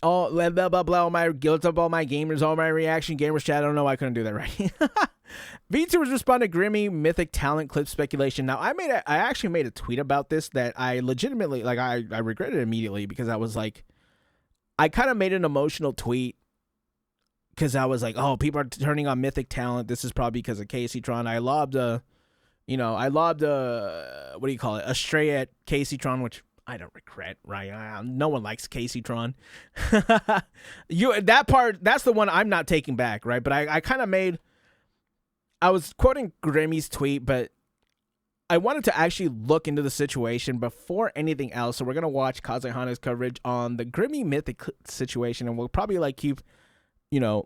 Oh, blah, blah, blah, blah, all my guilt up all my gamers, all my reaction gamers chat. I don't know why I couldn't do that right. VTubers respond to GRIMMI mythic talent clip speculation. Now, I actually made a tweet about this that I legitimately, like, I regretted immediately because I was like, I kind of made an emotional tweet because I was like, oh, people are turning on mythic talent. This is probably because of Casey Tron. I lobbed a what do you call it? A stray at Casey Tron, which I don't regret, right? No one likes Casey Tron. That part, that's the one I'm not taking back, right? But I kind of I was quoting GRIMMI's tweet, but I wanted to actually look into the situation before anything else. So we're going to watch Kazahana's coverage on the GRIMMI mythic situation, and we'll probably like keep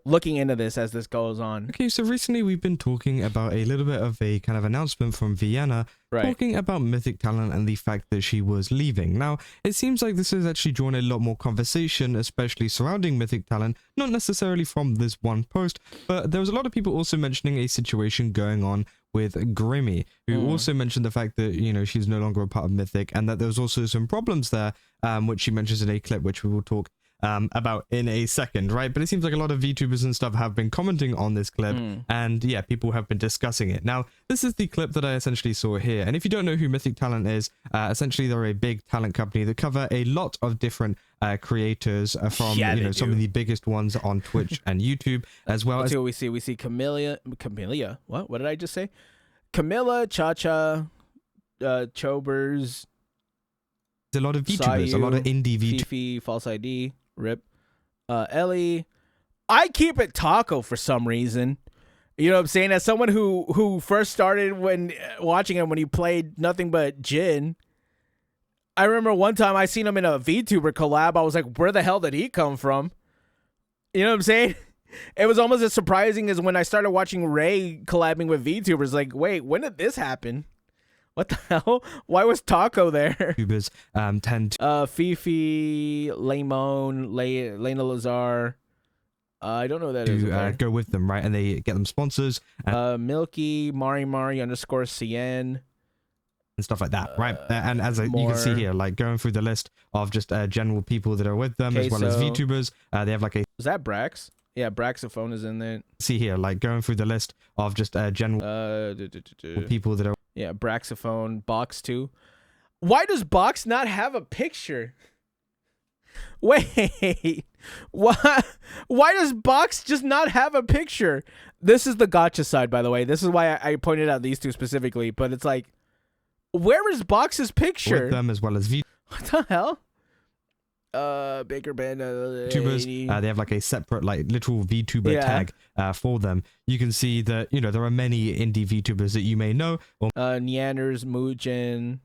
looking into this as this goes on. Okay, so recently we've been talking about a little bit of a kind of announcement from Vienna, talking about mythic talent and the fact that she was leaving. Now, it seems like this has actually drawn a lot more conversation, especially surrounding mythic talent, not necessarily from this one post, but there was a lot of people also mentioning a situation going on with GRIMMI, who also mentioned the fact that, she's no longer a part of Mythic, and that there was also some problems there, which she mentions in a clip, which we will talk about in a second, right? But it seems like a lot of VTubers and stuff have been commenting on this clip, and yeah, people have been discussing it. Now, this is the clip that I essentially saw here, and if you don't know who Mythic Talent is, essentially they're a big talent company that cover a lot of different creators from some of the biggest ones on Twitch and YouTube, as well as what we see Camilla. What did I just say? Camilla, Cha-Cha, Chobers, a lot of VTubers, Sayu, a lot of indie VTubers. Fifi, False ID, Rip, Ellie. I keep it Taco for some reason. You know what I'm saying? As someone who first started when watching him when he played nothing but Jin, I remember one time I seen him in a VTuber collab. I was like, where the hell did he come from? You know what I'm saying? It was almost as surprising as when I started watching Ray collabing with VTubers. Like, wait, when did this happen? What the hell? Why was Taco there? YouTubers tend to Fifi, Lemon, Lena Lazar. I don't know who that is. Go with them, right? And they get them sponsors. Milky, Mari _CN. And stuff like that, right? And as you can see here, like going through the list of just general people that are with them, as well as VTubers, they have like a... Is that Brax? Yeah, Braxophone is in there. See here, like going through the list of just general people that are... Yeah, Braxophone, Box 2. Why does Box not have a picture? Wait, why does Box just not have a picture? This is the gotcha side, by the way. This is why I pointed out these two specifically, but it's like, where is Box's picture? With them, as well as What the hell? Baker Band VTubers, they have like a separate like literal VTuber tag for them. You can see that there are many indie VTubers that you may know. Neanders, Muujin,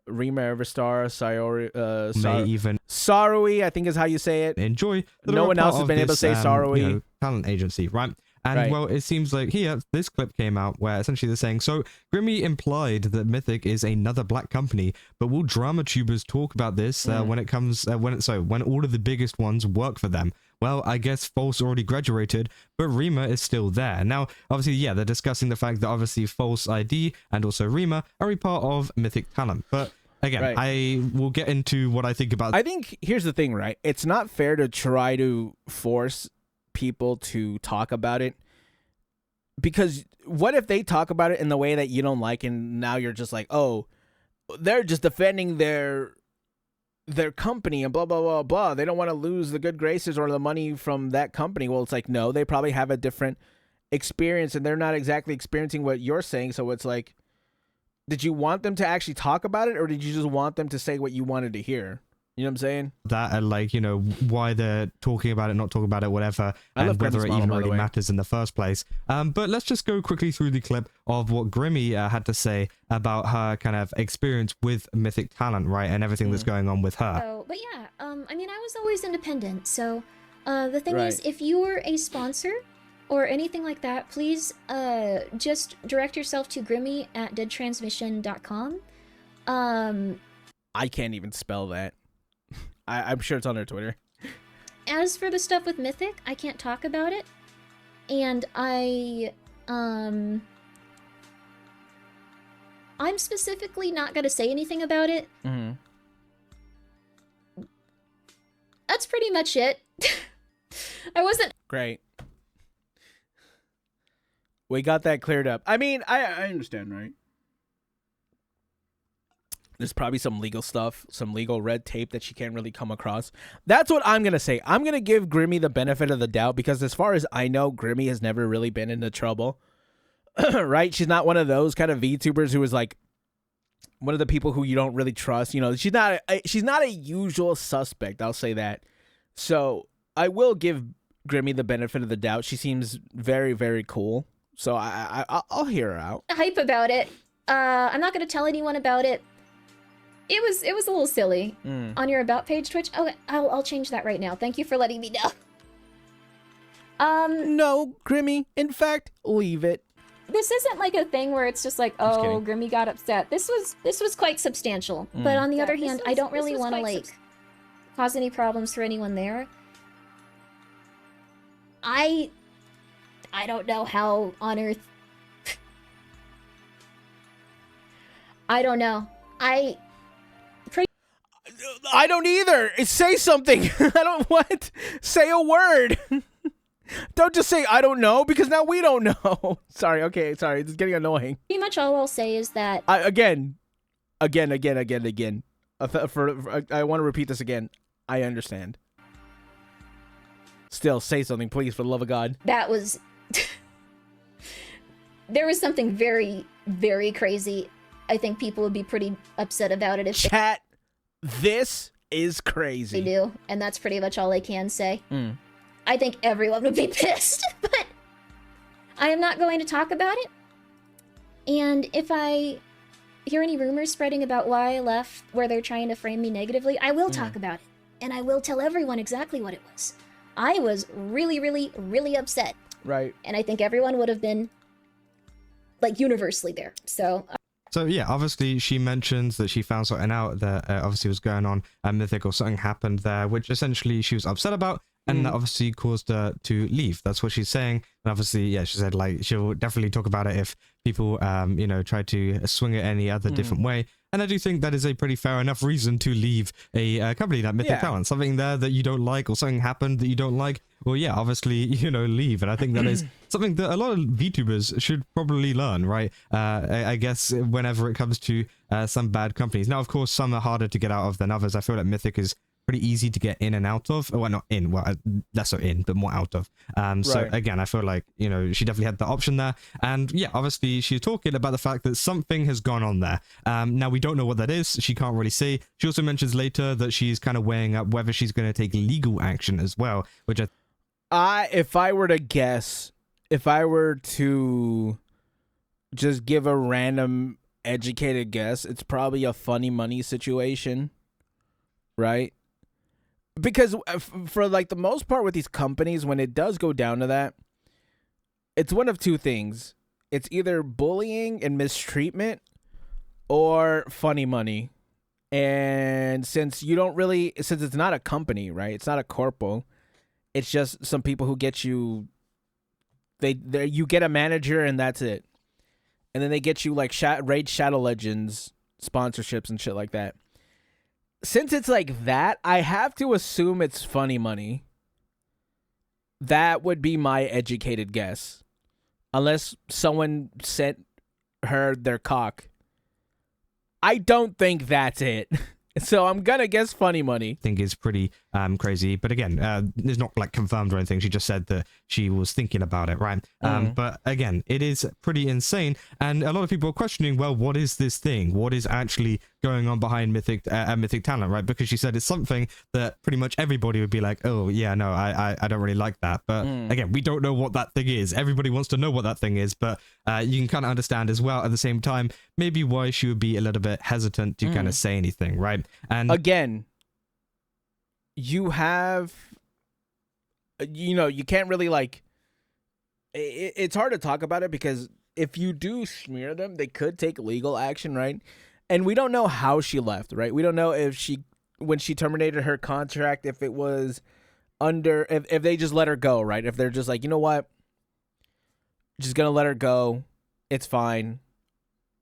Rima Everstar, Sayori, even Sarui, I think is how you say it. Enjoy. No one else has been able to say Sarui. Talent agency, right? And well, it seems like here, this clip came out where essentially they're saying, so GRIMMI implied that Mythic is another black company, but will drama tubers talk about this when it comes, when all of the biggest ones work for them? Well, I guess False already graduated, but Rima is still there. Now, obviously, yeah, they're discussing the fact that obviously False ID and also Rima are a part of Mythic Talent, but again, I will get into what I think about... I think, here's the thing, right? It's not fair to try to force people to talk about it, because what if they talk about it in the way that you don't like, and now you're just like, oh, they're just defending their company and blah blah blah blah, they don't want to lose the good graces or the money from that company. Well, it's like, no, they probably have a different experience and they're not exactly experiencing what you're saying. So it's like, did you want them to actually talk about it, or did you just want them to say what you wanted to hear? You know what I'm saying? That and like, why they're talking about it, not talking about it, whatever, and whether it even really matters in the first place. But let's just go quickly through the clip of what GRIMMI had to say about her kind of experience with Mythic Talent, right, and everything that's going on with her. So, but yeah, I mean, I was always independent, so the thing is, if you're a sponsor or anything like that, please just direct yourself to GRIMMI at deadtransmission.com. I can't even spell that. I'm sure it's on their Twitter. As for the stuff with Mythic, I can't talk about it. And I'm specifically not going to say anything about it. that's pretty much it. I wasn't... Great. We got that cleared up. I mean, I understand, right? There's probably some legal stuff, some legal red tape that she can't really come across. That's what I'm going to say. I'm going to give GRIMMI the benefit of the doubt because as far as I know, GRIMMI has never really been into trouble. Right? She's not one of those kind of VTubers who is like one of the people who you don't really trust. You know, she's not a usual suspect. I'll say that. So I will give GRIMMI the benefit of the doubt. She seems very, very cool. So I'll hear her out. Hype about it. I'm not going to tell anyone about it. It was a little silly. On your about page, Twitch. Okay, I'll change that right now. Thank you for letting me know. No, GRIMMI. In fact, leave it. This isn't like a thing where it's just like, oh, GRIMMI got upset. This was quite substantial. But on the other hand, I don't really want to like cause any problems for anyone there. I don't know how on earth. I don't know. I don't either. Say something. What? Say a word. Don't just say, I don't know, because now we don't know. Sorry, okay, sorry. It's getting annoying. Pretty much all I'll say is that... Again. I want to repeat this again. I understand. Still, say something, please, for the love of God. That was... There was something very, very crazy. I think people would be pretty upset about it if Chat, this is crazy. They do, and that's pretty much all I can say. I think everyone would be pissed, but I am not going to talk about it. And if I hear any rumors spreading about why I left, where they're trying to frame me negatively, I will talk about it. And I will tell everyone exactly what it was. I was really, really, really upset. Right. And I think everyone would have been, like, universally there. So yeah, obviously she mentions that she found something out that obviously was going on at Mythic, or something happened there, which essentially she was upset about. And that obviously caused her to leave. That's what she's saying. And obviously, yeah, she said, like, she'll definitely talk about it if people, you know, try to swing it any other different way. And I do think that is a pretty fair enough reason to leave a company like Mythic Talent. Something there that you don't like, or something happened that you don't like. Well, yeah, obviously, you know, leave. And I think that is something that a lot of VTubers should probably learn, right? I guess whenever it comes to some bad companies. Now, of course, some are harder to get out of than others. I feel like Mythic is pretty easy to get in and out of. Well, not in, well, less so in, but more out of. So again, I feel like, you know, she definitely had the option there. And yeah, obviously she's talking about the fact that something has gone on there. Now we don't know what that is. She can't really say. She also mentions later that she's kind of weighing up whether she's going to take legal action as well, which if I were to guess, if I were to just give a random educated guess, it's probably a funny money situation, right? Because for like the most part with these companies, when it does go down to that, it's one of two things. It's either bullying and mistreatment or funny money. And since it's not a company, right? It's not a corpo. It's just some people who get you, you get a manager and that's it. And then they get you like Raid Shadow Legends sponsorships and shit like that. Since it's like that, I have to assume it's funny money. That would be my educated guess. Unless someone sent her their cock. I don't think that's it. So I'm gonna guess funny money. I think is pretty crazy, but again, it's not like confirmed or anything. She just said that she was thinking about it, right? But again, it is pretty insane, and a lot of people are questioning, well, what is this thing? What is actually going on behind Mythic Talent, right? Because she said it's something that pretty much everybody would be like, oh yeah, no, I don't really like that. But again, we don't know what that thing is. Everybody wants to know what that thing is, but you can kind of understand as well at the same time maybe why she would be a little bit hesitant to kind of say anything, right? And again, you have, you know, you can't really like, it's hard to talk about it because if you do smear them, they could take legal action, right? And we don't know how she left, right? We don't know if when she terminated her contract, if it was if they just let her go, right? If they're just like, you know what, just gonna let her go, it's fine,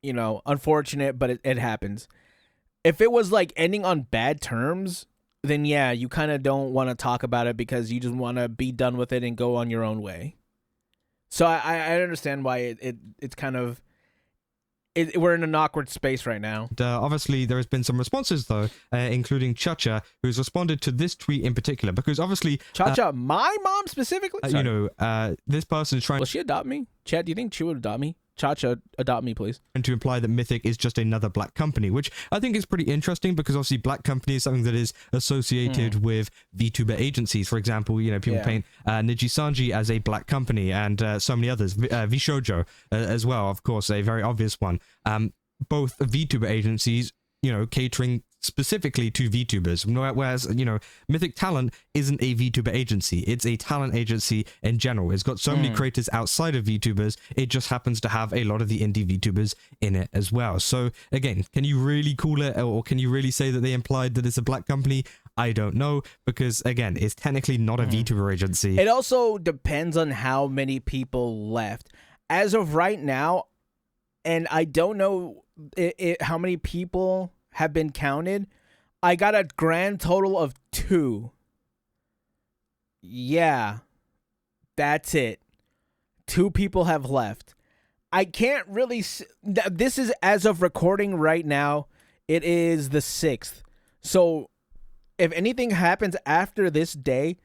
you know, unfortunate, but it happens. If it was like ending on bad terms, then yeah, you kind of don't want to talk about it because you just want to be done with it and go on your own way. So I understand why it's kind of we're in an awkward space right now. Obviously, there has been some responses though, including Chacha, who's responded to this tweet in particular because obviously Chacha, my mom specifically. This person is trying. Will she adopt me? Chad, do you think she would adopt me? Chacha, adopt me, please. And to imply that Mythic is just another black company, which I think is pretty interesting because obviously black company is something that is associated with VTuber agencies. For example, people paint Niji Sanji as a black company and so many others. VShojo as well, of course, a very obvious one. Both VTuber agencies, catering specifically to VTubers, whereas Mythic Talent isn't a VTuber agency. It's a talent agency in general. It's got so many creators outside of VTubers. It just happens to have a lot of the indie VTubers in it as well. So again, can you really call it, or can you really say that they implied that it's a black company? I don't know, because again, it's technically not a VTuber agency. It also depends on how many people left. As of right now, and I don't know how many people have been counted, I got a grand total of 2. Yeah, that's it. 2 people have left. I can't really. This is as of recording right now. It is the 6th. So if anything happens after this day,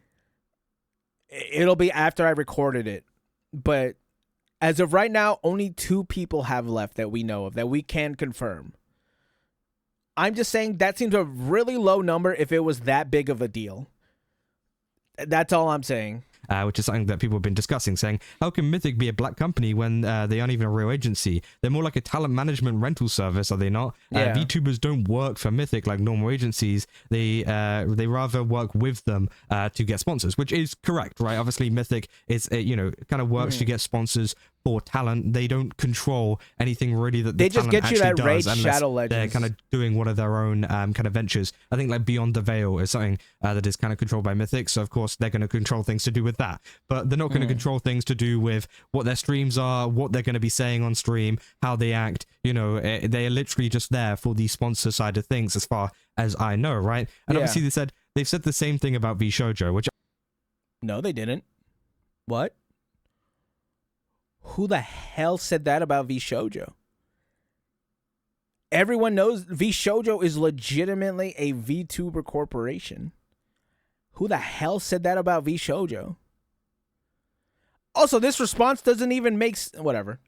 it'll be after I recorded it. But as of right now, only 2 people have left that we know of, that we can confirm. I'm just saying that seems a really low number if it was that big of a deal. That's all I'm saying. Which is something that people have been discussing, saying, how can Mythic be a black company when they aren't even a real agency? They're more like a talent management rental service, are they not? Yeah. VTubers don't work for Mythic like normal agencies. They rather work with them to get sponsors, which is correct, right? Obviously, Mythic is, kind of works to get sponsors for talent. They don't control anything really that the they just talent get you that does Raid unless Shadow Legends. they're kind of doing one of their own kind of ventures. I think like Beyond the Veil is something that is kind of controlled by Mythic, so of course they're going to control things to do with that, but they're not going to control things to do with what their streams are, what they're going to be saying on stream, how they act. They are literally just there for the sponsor side of things, as far as I know, right? And obviously they've said the same thing about VShojo, which no, they didn't. What? Who the hell said that about VShojo? Everyone knows VShojo is legitimately a VTuber corporation. Who the hell said that about VShojo? Also, this response doesn't even make whatever.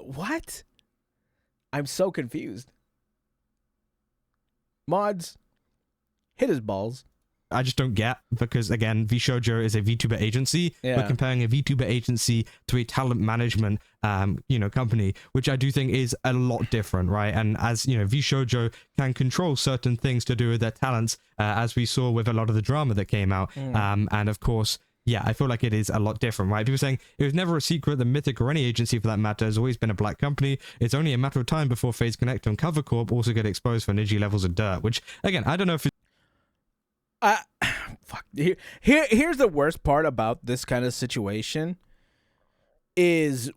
What? I'm so confused. Mods, hit his balls. I just don't get, because again, VShojo is a VTuber agency. Yeah. We're comparing a VTuber agency to a talent management company, which I do think is a lot different, right? And as VShojo can control certain things to do with their talents, as we saw with a lot of the drama that came out. And of course, yeah, I feel like it is a lot different, right? People saying it was never a secret that Mythic, or any agency for that matter, has always been a black company. It's only a matter of time before FaZe Connect and Cover Corp also get exposed for Niji levels of dirt, which again, I don't know if fuck. Here's the worst part about this kind of situation is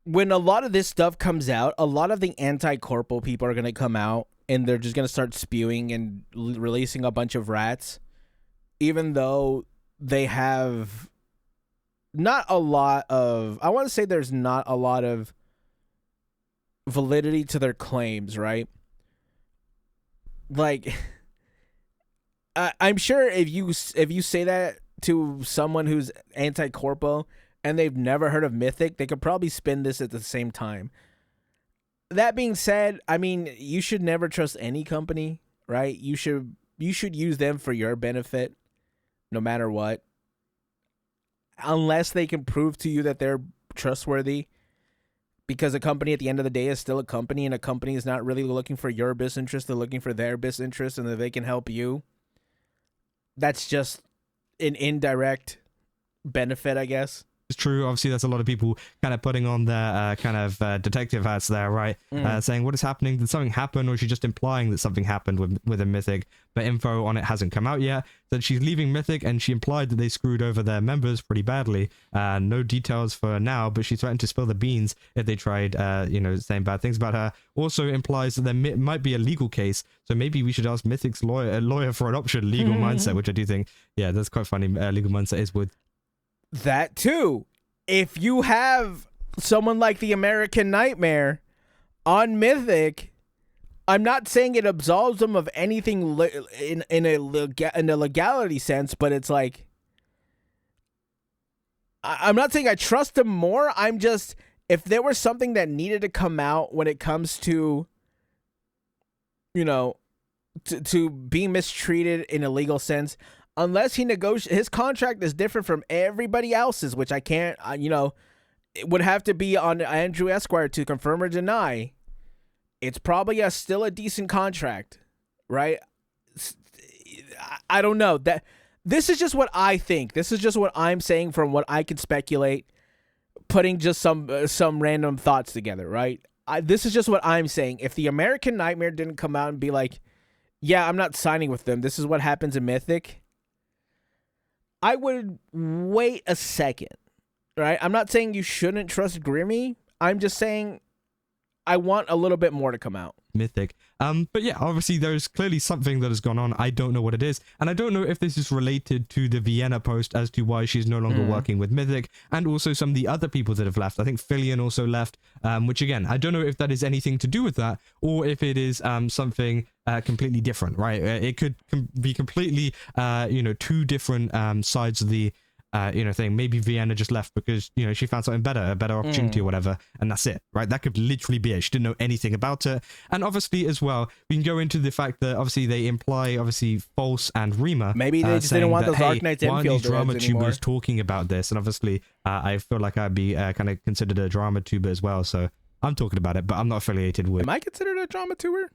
when a lot of this stuff comes out, a lot of the anti-corpo people are going to come out and they're just going to start spewing and releasing a bunch of rats, even though they have not a lot of, I want to say there's not a lot of validity to their claims, right? Like, I'm sure if you say that to someone who's anti-corpo and they've never heard of Mythic, they could probably spin this at the same time. That being said, I mean, you should never trust any company, right? You should use them for your benefit, no matter what, unless they can prove to you that they're trustworthy. Because a company at the end of the day is still a company, and a company is not really looking for your best interest; they're looking for their best interest, and that they can help you. That's just an indirect benefit, I guess. true. Obviously, there's a lot of people kind of putting on their detective hats there, right? Saying what is happening? Did something happen, or is she just implying that something happened with a Mythic, but info on it hasn't come out yet? That she's leaving Mythic, and she implied that they screwed over their members pretty badly. No details for now, but she threatened to spill the beans if they tried, saying bad things about her. Also implies that there might be a legal case, so maybe we should ask Mythic's lawyer for an option, legal mindset, which I do think, yeah, that's quite funny. Legal mindset is with that too. If you have someone like the American Nightmare on Mythic, I'm not saying it absolves them of anything in a legality sense, but it's like, I'm not saying I trust them more. I'm just, if there was something that needed to come out when it comes to, to being mistreated in a legal sense, unless he his contract is different from everybody else's, which I can't, it would have to be on Andrew Esquire to confirm or deny. It's probably still a decent contract, right? I don't know. This is just what I think. This is just what I'm saying from what I can speculate, putting just some random thoughts together, right? This is just what I'm saying. If the American Nightmare didn't come out and be like, yeah, I'm not signing with them, this is what happens in Mythic, I would wait a second, right? I'm not saying you shouldn't trust GRIMMI. I'm just saying I want a little bit more to come out. Mythic. But yeah, obviously there's clearly something that has gone on. I don't know what it is, and I don't know if this is related to the Vienna post as to why she's no longer working with Mythic, and also some of the other people that have left. I think Fillion also left, which again, I don't know if that is anything to do with that, or if it is something completely different, right? It could be completely, two different sides of the thing. Maybe Vienna just left because, she found something better, a better opportunity or whatever, and that's it, right? That could literally be it. She didn't know anything about it. And obviously as well, we can go into the fact that obviously they imply False and Rima. Maybe they just didn't want those Arknights why are these drama anymore. tubers talking about this? And obviously I feel like I'd be kind of considered a drama tuber as well, so I'm talking about it, but I'm not affiliated with. Am I considered a drama tuber?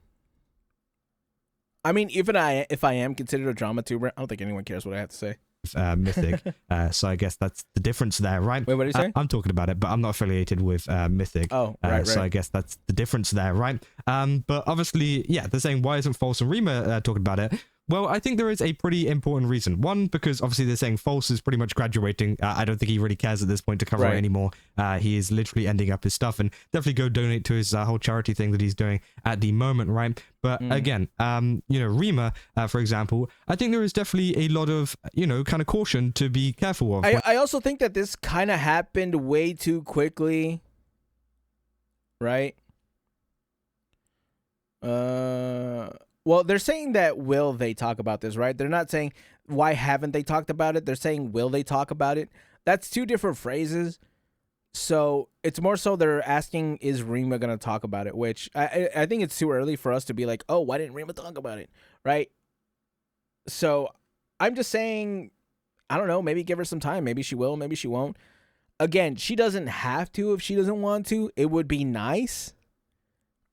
I mean, even if I am considered a drama tuber, I don't think anyone cares what I have to say. Mythic, so I guess that's the difference there, right? Wait, what are you saying? I'm talking about it, but I'm not affiliated with Mythic. Oh, right. So I guess that's the difference there, right? But obviously, yeah, they're saying why isn't False and Rima talking about it? Well, I think there is a pretty important reason. One, because obviously they're saying False is pretty much graduating. I don't think he really cares at this point to cover it anymore. He is literally ending up his stuff, and definitely go donate to his whole charity thing that he's doing at the moment, right? But again, Rima, for example, I think there is definitely a lot of, kind of caution to be careful of. I also think that this kind of happened way too quickly, right? Well, they're saying that will they talk about this, right? They're not saying why haven't they talked about it. They're saying will they talk about it. That's two different phrases. So it's more so they're asking, is Rima going to talk about it? Which I think it's too early for us to be like, oh, why didn't Rima talk about it? Right? So I'm just saying, I don't know, maybe give her some time. Maybe she will, maybe she won't. Again, she doesn't have to if she doesn't want to. It would be nice.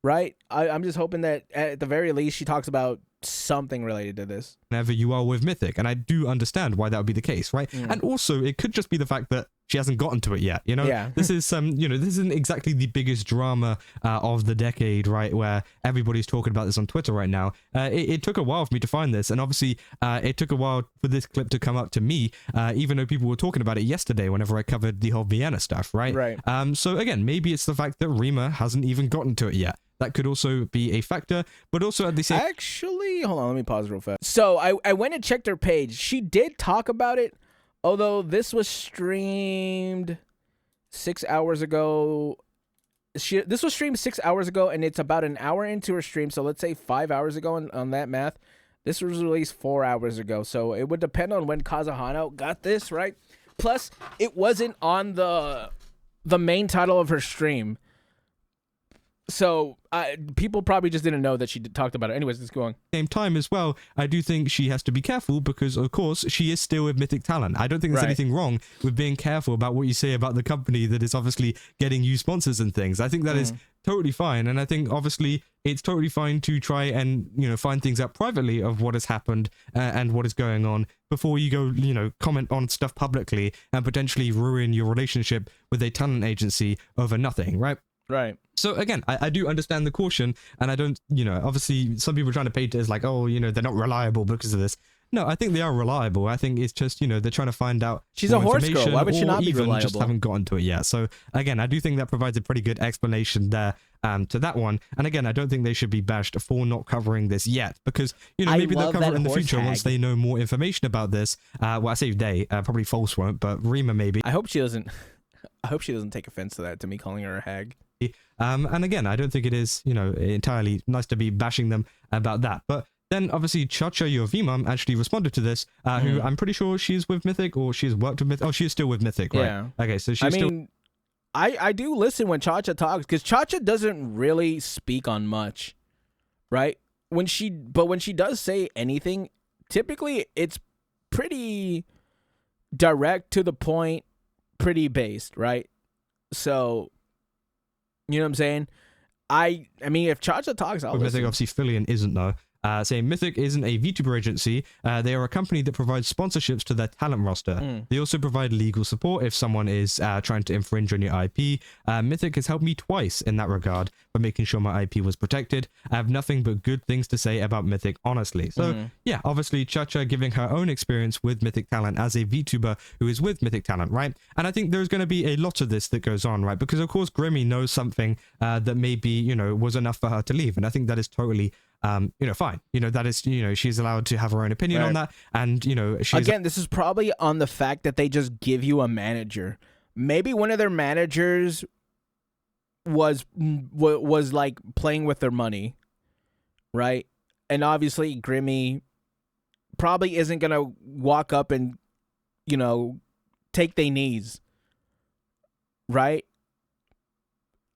Right? I'm just hoping that at the very least she talks about something related to this. Whenever you are with Mythic, and I do understand why that would be the case, right? And also, it could just be the fact that she hasn't gotten to it yet, Yeah. This is this isn't exactly the biggest drama of the decade, right? Where everybody's talking about this on Twitter right now. It took a while for me to find this, and obviously it took a while for this clip to come up to me, even though people were talking about it yesterday whenever I covered the whole Vienna stuff, right? Right. So again, maybe it's the fact that Rima hasn't even gotten to it yet. That could also be a factor, but also at the same... Actually, hold on, let me pause real fast. So I went and checked her page. She did talk about it, although this was streamed 6 hours ago. This was streamed 6 hours ago, and it's about an hour into her stream, so let's say 5 hours ago on that math. This was released 4 hours ago, so it would depend on when Kazahana got this, right? Plus, it wasn't on the main title of her stream. So people probably just didn't know that she talked about it. Anyways, let's go on. Same time as well, I do think she has to be careful because, of course, she is still with Mythic Talent. I don't think there's anything wrong with being careful about what you say about the company that is obviously getting you sponsors and things. I think that is totally fine. And I think obviously it's totally fine to try and, you know, find things out privately of what has happened and what is going on before you go, you know, comment on stuff publicly and potentially ruin your relationship with a talent agency over nothing, right? Right. So again, I do understand the caution, and I don't, you know, obviously some people are trying to paint it as like, oh, you know, they're not reliable because of this. No, I think they are reliable. I think it's just, you know, they're trying to find out. She's a horse girl. Why would she not be even reliable? Just haven't gotten to it yet. So again, I do think that provides a pretty good explanation there to that one. And again, I don't think they should be bashed for not covering this yet, because, you know, maybe they'll cover it in the future once they know more information about this. Well, I say they, probably False won't, but Rima maybe. I hope she doesn't take offense to that, to me calling her a hag. And again, I don't think it is, you know, entirely nice to be bashing them about that. But then obviously Chacha, your V-Mom, actually responded to this, who I'm pretty sure she's with Mythic, or she's worked with Mythic. Oh, she's still with Mythic, right? Yeah. Okay, so she's still... I do listen when Chacha talks, because Chacha doesn't really speak on much, right? But when she does say anything, typically it's pretty direct, to the point, pretty based, right? So, you know what I'm saying? I mean, if Chacha talks, I'll listen. Mythic, obviously, Fillion isn't, though. Saying Mythic isn't a VTuber agency. They are a company that provides sponsorships to their talent roster. They also provide legal support if someone is trying to infringe on your IP. Mythic has helped me twice in that regard by making sure my IP was protected. I have nothing but good things to say about Mythic, honestly. So yeah, obviously Chacha giving her own experience with Mythic Talent as a VTuber who is with Mythic Talent, right? And I think there's going to be a lot of this that goes on, right? Because of course GRIMMI knows something that maybe, you know, was enough for her to leave. And I think that is totally you know, fine. You know, that is, you know, she's allowed to have her own opinion on that. And, you know, she's... Again, this is probably on the fact that they just give you a manager. Maybe one of their managers was like playing with their money, right? And obviously GRIMMI probably isn't going to walk up and, you know, take their knees, right?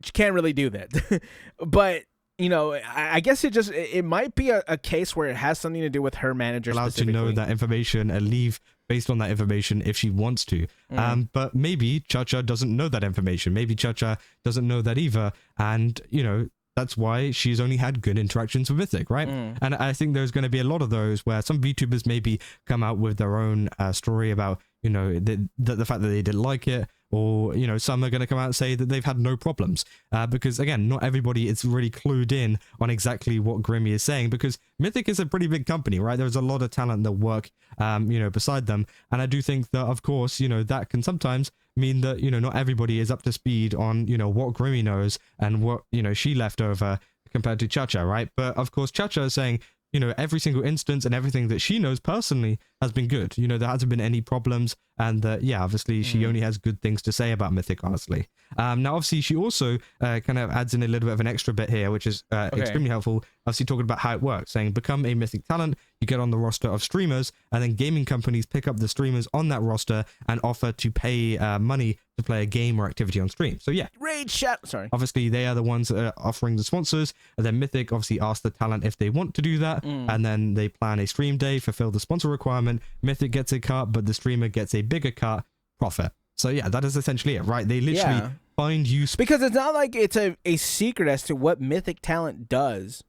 She can't really do that. But... you know, I guess it might be a case where it has something to do with her manager allowed to know that information and leave based on that information if she wants to. But maybe Chacha doesn't know that information. Maybe Chacha doesn't know that either. And, you know, that's why she's only had good interactions with Mythic, right? And I think there's going to be a lot of those where some VTubers maybe come out with their own story about, you know, the fact that they didn't like it. Or, you know, some are going to come out and say that they've had no problems. Because, again, not everybody is really clued in on exactly what GRIMMI is saying. Because Mythic is a pretty big company, right? There's a lot of talent that work, you know, beside them. And I do think that, of course, you know, that can sometimes mean that, you know, not everybody is up to speed on, you know, what GRIMMI knows and what, you know, she left over compared to Chacha, right? But, of course, Chacha is saying, you know, every single instance and everything that she knows personally has been good. You know, there hasn't been any problems. And yeah, obviously she only has good things to say about Mythic, honestly. Now, obviously, she also kind of adds in a little bit of an extra bit here, which is extremely helpful. Obviously, talking about how it works, saying become a Mythic talent, you get on the roster of streamers, and then gaming companies pick up the streamers on that roster and offer to pay money to play a game or activity on stream. So yeah, Raid chat. Sorry. Obviously, they are the ones that are offering the sponsors, and then Mythic obviously asks the talent if they want to do that, and then they plan a stream day, fulfill the sponsor requirement. Mythic gets a cut, but the streamer gets a bigger cut, profit. So yeah, that is essentially it, right? They literally find you because it's not like it's a secret as to what Mythic Talent does,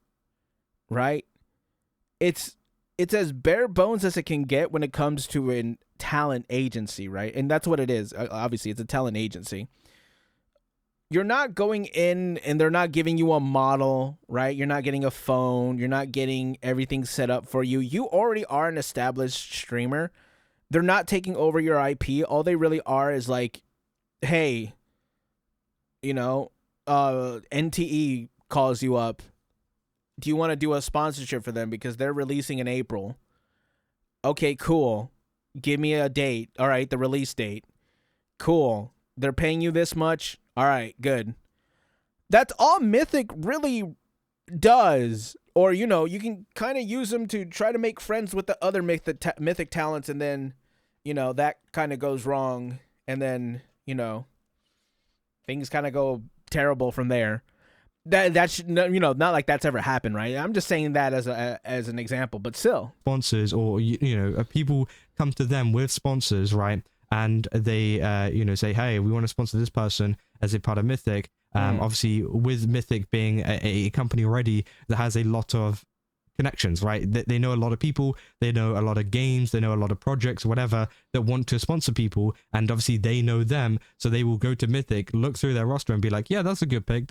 right? It's as bare bones as it can get when it comes to a talent agency, right? And that's what it is. Obviously, it's a talent agency. You're not going in and they're not giving you a model, right? You're not getting a phone. You're not getting everything set up for you. You already are an established streamer. They're not taking over your IP. All they really are is like, hey, you know, NTE calls you up. Do you want to do a sponsorship for them because they're releasing in April? Okay, cool. Give me a date. All right, the release date. Cool. They're paying you this much. All right, good. That's all Mythic really does. Or, you know, you can kind of use them to try to make friends with the other Mythic talents, and then, you know, that kind of goes wrong, and then, you know, things kind of go terrible from there. That's, you know, not like that's ever happened, right? I'm just saying that as an example, but still. Sponsors, or, you know, people come to them with sponsors, right? And they, you know, say, hey, we want to sponsor this person as a part of Mythic. Obviously, with Mythic being a company already that has a lot of connections, right? They know a lot of people, they know a lot of games, they know a lot of projects, whatever, that want to sponsor people, and obviously they know them, so they will go to Mythic, look through their roster and be like, yeah, that's a good pick,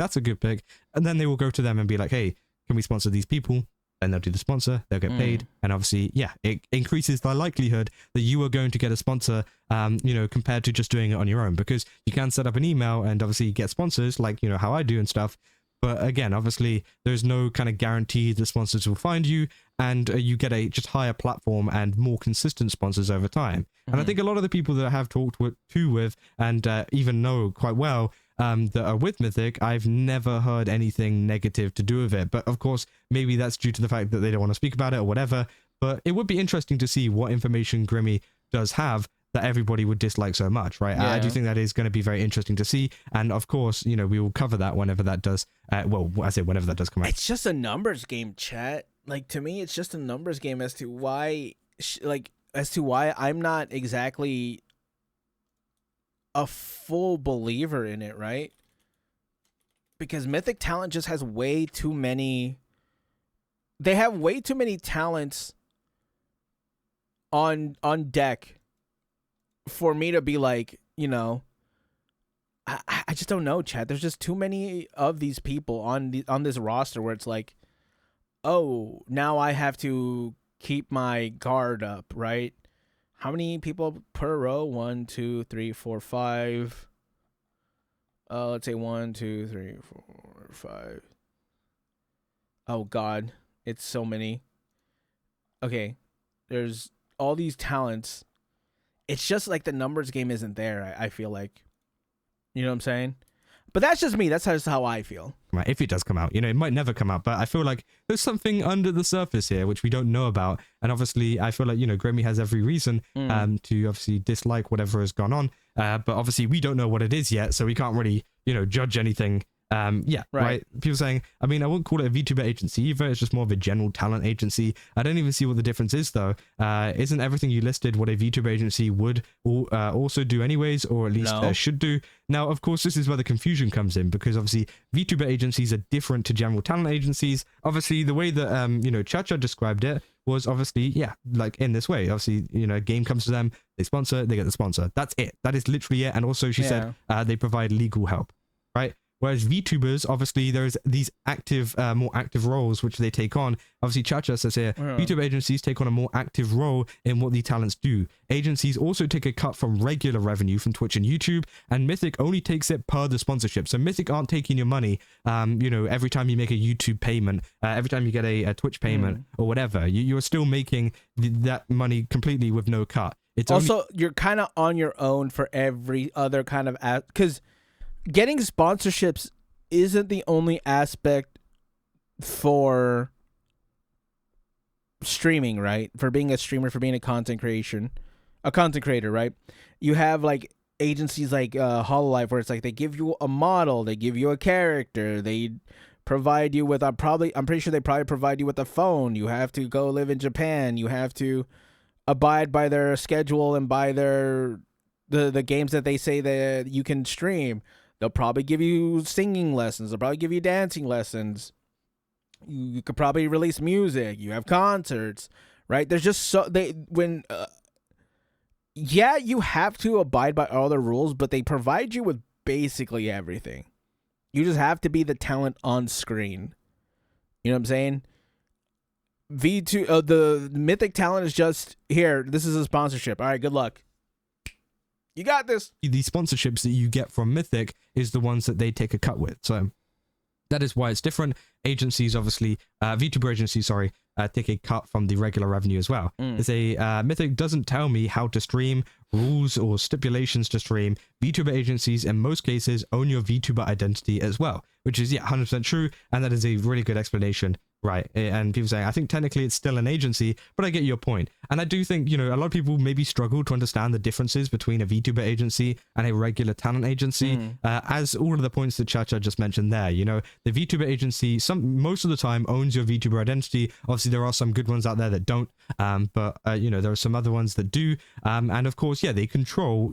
and then they will go to them and be like, hey, can we sponsor these people? Then they'll do the sponsor, they'll get paid, and obviously, yeah, it increases the likelihood that you are going to get a sponsor, compared to just doing it on your own, because you can set up an email and obviously get sponsors, like, how I do and stuff. But again, obviously, there's no kind of guarantee the sponsors will find you, and you get a just higher platform and more consistent sponsors over time. And I think a lot of the people that I have talked with and even know quite well that are with Mythic, I've never heard anything negative to do with it. But of course, maybe that's due to the fact that they don't want to speak about it or whatever. But it would be interesting to see what information GRIMMI does have that everybody would dislike so much, right? I do think that is going to be very interesting to see, and of course, we will cover that whenever that does. Whenever that does come out. It's just a numbers game, chat. Like, to me, it's just a numbers game as to why, I'm not exactly a full believer in it, right? Because Mythic Talent just has way too many. They have way too many talents on deck for me to be like, I just don't know, Chad. There's just too many of these people on this roster where it's like, oh, now I have to keep my guard up, right? How many people per row? 1, 2, 3, 4, 5. Let's say 1, 2, 3, 4, 5. Oh God, it's so many. Okay, there's all these talents. It's just like the numbers game isn't there, I feel like. You know what I'm saying? But that's just me. That's just how I feel. Right, if it does come out. It might never come out, but I feel like there's something under the surface here which we don't know about. And obviously, I feel like, GRIMMI has every reason to obviously dislike whatever has gone on. But obviously, we don't know what it is yet, so we can't really, judge anything. Right. People saying, I wouldn't call it a VTuber agency either. It's just more of a general talent agency. I don't even see what the difference is, though. Isn't everything you listed what a VTuber agency would also do anyways, or at least should do? Now, of course, this is where the confusion comes in, because obviously VTuber agencies are different to general talent agencies. Obviously, the way that, Chacha described it was obviously, like in this way. Obviously, a game comes to them, they sponsor, they get the sponsor. That's it. That is literally it. And also, she said they provide legal help, right? Whereas VTubers, obviously, there's these more active roles which they take on. Obviously, Chacha says here, VTuber agencies take on a more active role in what the talents do. Agencies also take a cut from regular revenue from Twitch and YouTube, and Mythic only takes it per the sponsorship. So Mythic aren't taking your money, every time you make a YouTube payment, every time you get a Twitch payment or whatever. You're still making that money completely with no cut. It's also, you're kind of on your own for every other kind of because getting sponsorships isn't the only aspect for streaming, right? For being a streamer, for being a content creator, right? You have like agencies like Hololive, where it's like they give you a model, they give you a character, they provide you with I'm pretty sure they probably provide you with a phone. You have to go live in Japan. You have to abide by their schedule and by the games that they say that you can stream. They'll probably give you singing lessons. They'll probably give you dancing lessons. You could probably release music. You have concerts, right? There's just you have to abide by all the rules, but they provide you with basically everything. You just have to be the talent on screen. You know what I'm saying? The Mythic talent is just here. This is a sponsorship. All right, good luck. You got this. The sponsorships that you get from Mythic is the ones that they take a cut with. So that is why it's different. Agencies, obviously, VTuber agencies, take a cut from the regular revenue as well. Mythic doesn't tell me how to stream, rules or stipulations to stream. VTuber agencies, in most cases, own your VTuber identity as well, which is 100% true, and that is a really good explanation. Right, and people saying, I think technically it's still an agency, but I get your point. And I do think, a lot of people maybe struggle to understand the differences between a VTuber agency and a regular talent agency, as all of the points that Chacha just mentioned there. The VTuber agency, most of the time, owns your VTuber identity. Obviously, there are some good ones out there that don't, but, there are some other ones that do. And of course, they control,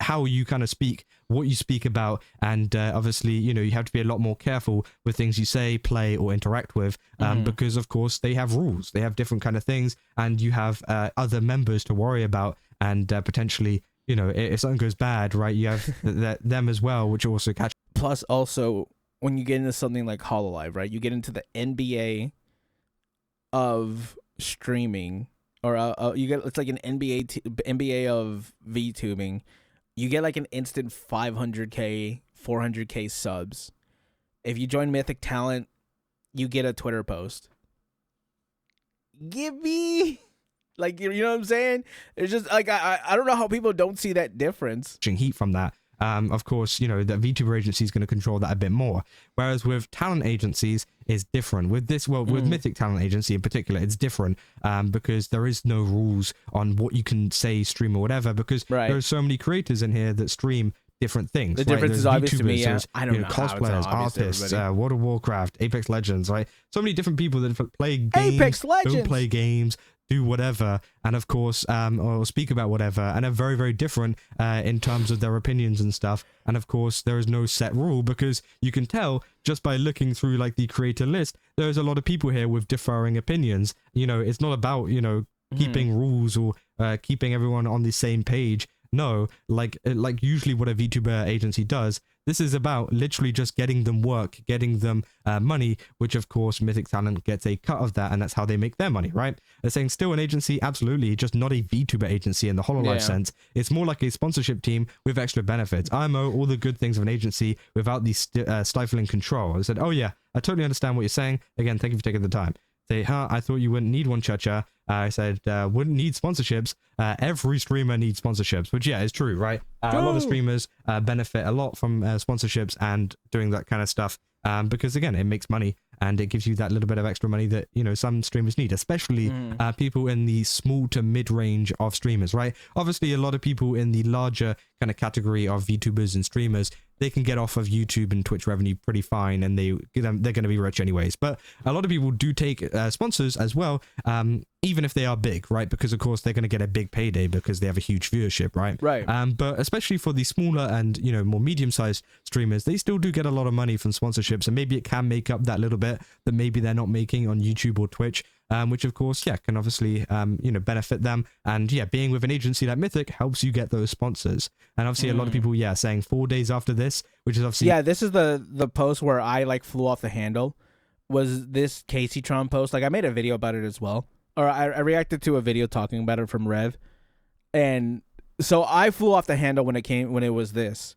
how you kind of speak, what you speak about, and obviously, you know, you have to be a lot more careful with things you say, play, or interact with, because of course they have rules, they have different kind of things, and you have other members to worry about, and potentially, you know, if something goes bad, right, you have them as well, which also catch. Plus, also, when you get into something like Hololive, right, you get into the NBA of streaming, or you get, it's like an NBA of VTubing. You get like an instant 500k, 400k subs. If you join Mythic Talent, you get a Twitter post. Give me, like, you know what I'm saying? It's just like I don't know how people don't see that difference. Heat from that. Of course, you know, the VTuber agency is going to control that a bit more. Whereas with talent agencies, it's different. With this, well, with Mythic Talent Agency in particular, it's different because there is no rules on what you can say, stream, or whatever, because there are so many creators in here that stream different things. The difference is obvious to me. Yeah. I don't know. Cosplayers, artists, World of Warcraft, Apex Legends, right? So many different people that play games, Apex Legends, don't play games, do whatever, and of course, or speak about whatever, and are very, very different in terms of their opinions and stuff. And of course, there is no set rule, because you can tell just by looking through like the creator list, there's a lot of people here with differing opinions. You know, it's not about, you know, keeping rules or keeping everyone on the same page. No, like usually what a VTuber agency does, this is about literally just getting them work, getting them money, which of course Mythic Talent gets a cut of that, and that's how they make their money, right? They're saying still an agency, absolutely, just not a VTuber agency in the Hololive sense. It's more like a sponsorship team with extra benefits. IMO, all the good things of an agency without the stifling control. I said, oh yeah, I totally understand what you're saying. Again, thank you for taking the time. Say, I thought you wouldn't need one, Cha-Cha. I said, wouldn't need sponsorships. Every streamer needs sponsorships, which, yeah, is true, right? A lot of streamers benefit a lot from sponsorships and doing that kind of stuff because, again, it makes money and it gives you that little bit of extra money that, you know, some streamers need, especially people in the small to mid-range of streamers, right? Obviously, a lot of people in the larger kind of category of VTubers and streamers, they can get off of YouTube and Twitch revenue pretty fine, and they're going to be rich anyways. But a lot of people do take sponsors as well, even if they are big, right? Because of course they're going to get a big payday because they have a huge viewership, right? Right. But especially for the smaller and, you know, more medium-sized streamers, they still do get a lot of money from sponsorships, and maybe it can make up that little bit that maybe they're not making on YouTube or Twitch. Which of course, yeah, can obviously, you know, benefit them. And yeah, being with an agency like Mythic helps you get those sponsors. And obviously a lot of people, yeah, saying 4 days after this, which is obviously... Yeah, this is the post where I like flew off the handle, was this Casey Tron post. Like I made a video about it as well. Or I reacted to a video talking about it from Rev. And so I flew off the handle when it was this.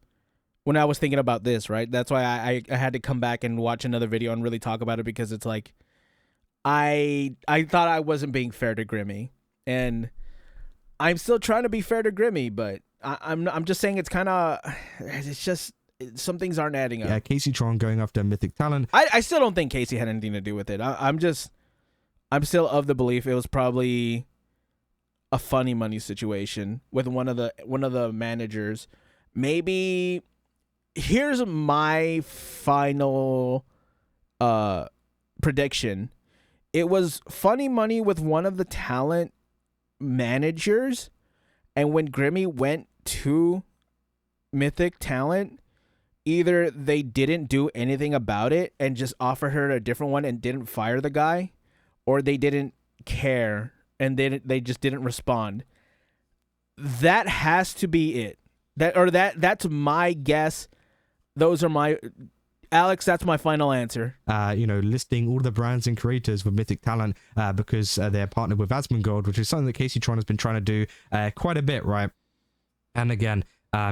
When I was thinking about this, right? That's why I had to come back and watch another video and really talk about it, because it's like... I thought I wasn't being fair to GRIMMI, and I'm still trying to be fair to GRIMMI, but I'm just saying it's kind of, it's just, some things aren't adding up. Yeah, Casey Tron going after Mythic Talent. I still don't think Casey had anything to do with it. I'm still of the belief it was probably a funny money situation with one of the managers. Maybe here's my final prediction. It was funny money with one of the talent managers, and when GRIMMI went to Mythic Talent, either they didn't do anything about it and just offered her a different one and didn't fire the guy, or they didn't care and they just didn't respond. That has to be it. That's my guess. Those are my... Alex, that's my final answer. You know, listing all the brands and creators with Mythic Talent because they're partnered with Asmongold, which is something that Casey Tron has been trying to do quite a bit, right? And again,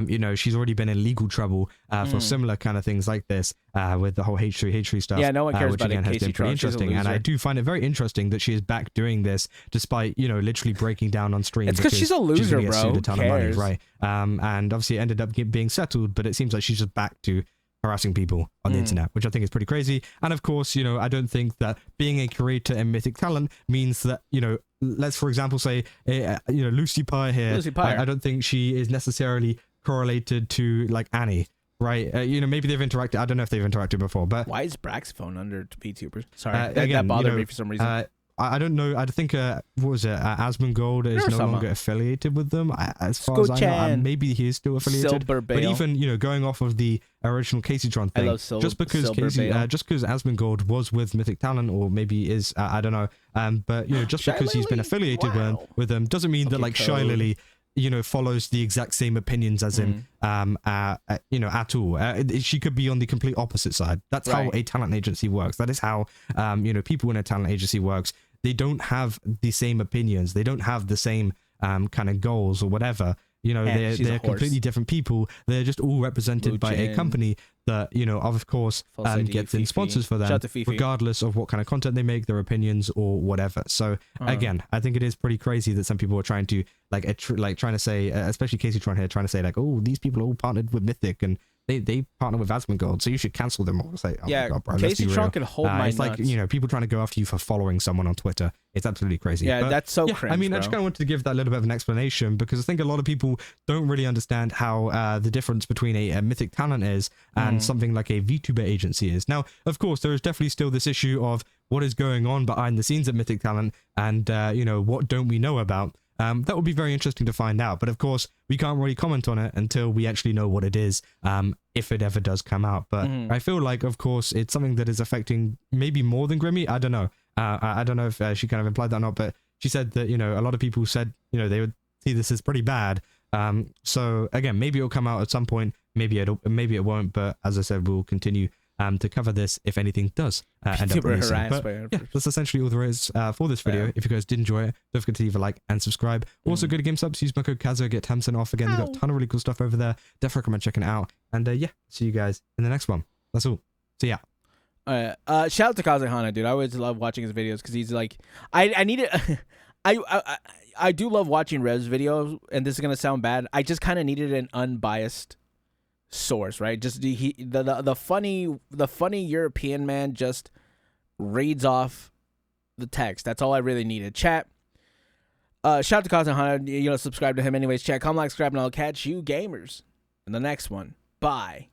you know, she's already been in legal trouble for similar kind of things like this with the whole H3 stuff. Yeah, no one cares which about again it. has Casey been Tron, pretty interesting, and I do find it very interesting that she is back doing this despite, you know, literally breaking down on stream. It's because she's a loser, she's bro. Sued a ton of money, cares? right? And obviously it ended up being settled, but it seems like she's just back to harassing people on the internet, which I think is pretty crazy. And of course, you know, I don't think that being a creator in Mythic Talent means that, you know, let's for example say, you know, Lucy Pie here. Lucy Pie. I don't think she is necessarily correlated to like Annie, right? You know, maybe they've interacted. I don't know if they've interacted before, but why is Brax's phone under VTubers? Sorry, again, that bothered you know, me for some reason. I don't know. I think what was it? Asmongold is no longer affiliated with them. As far as I know, maybe he is still affiliated. But even going off of the original Caseytron thing, just because Asmongold was with Mythic Talent, or maybe is, I don't know. But just because he's been affiliated with them doesn't mean that like Shy Lily follows the exact same opinions as him, at all. She could be on the complete opposite side. That's how a talent agency works. That is how, people in a talent agency works. They don't have the same opinions. They don't have the same kind of goals or whatever. They're completely different people. They're just all represented by a company that, of course, gets in sponsors for them, regardless of what kind of content they make, their opinions, or whatever. So, again, I think it is pretty crazy that some people are trying to, trying to say, especially Caseytron here, trying to say, like, oh, these people all partnered with Mythic, and they partner with Asmongold, so you should cancel them all. It's like, oh my God, bro, Caseytron can hold my It's nuts. like, people trying to go after you for following someone on Twitter. It's absolutely crazy. Yeah, but, that's so cringe, I mean, bro. I just kind of wanted to give that little bit of an explanation, because I think a lot of people don't really understand how the difference between a Mythic Talent is and something like a VTuber agency is. Now, of course, there is definitely still this issue of what is going on behind the scenes at Mythic Talent, and what don't we know about. That would be very interesting to find out, but of course we can't really comment on it until we actually know what it is, if it ever does come out. But I feel like, of course, it's something that is affecting maybe more than GRIMMI. I don't know. I don't know if she kind of implied that or not, but she said that a lot of people said they would see this as pretty bad. So again, maybe it'll come out at some point. Maybe it won't. But as I said, we'll continue to cover this if anything does end up releasing. But yeah, that's essentially all there is for this video. If you guys did enjoy it, don't forget to leave a like and subscribe. Also, go to GameSubs, use my code Kaza, get 10% off. Again, they've got a ton of really cool stuff over there. Definitely recommend checking it out. And yeah, see you guys in the next one. That's all. See ya. Shout out to Kazahana, dude. I always love watching his videos because he's like, I need it. I do love watching Rev's videos, and this is gonna sound bad. I just kind of needed an unbiased source, right? Just the funny European man just reads off the text. That's all I really needed. Chat. Shout out to Kazahana. Subscribe to him anyways. Chat, comment, like, subscribe, and I'll catch you gamers in the next one. Bye.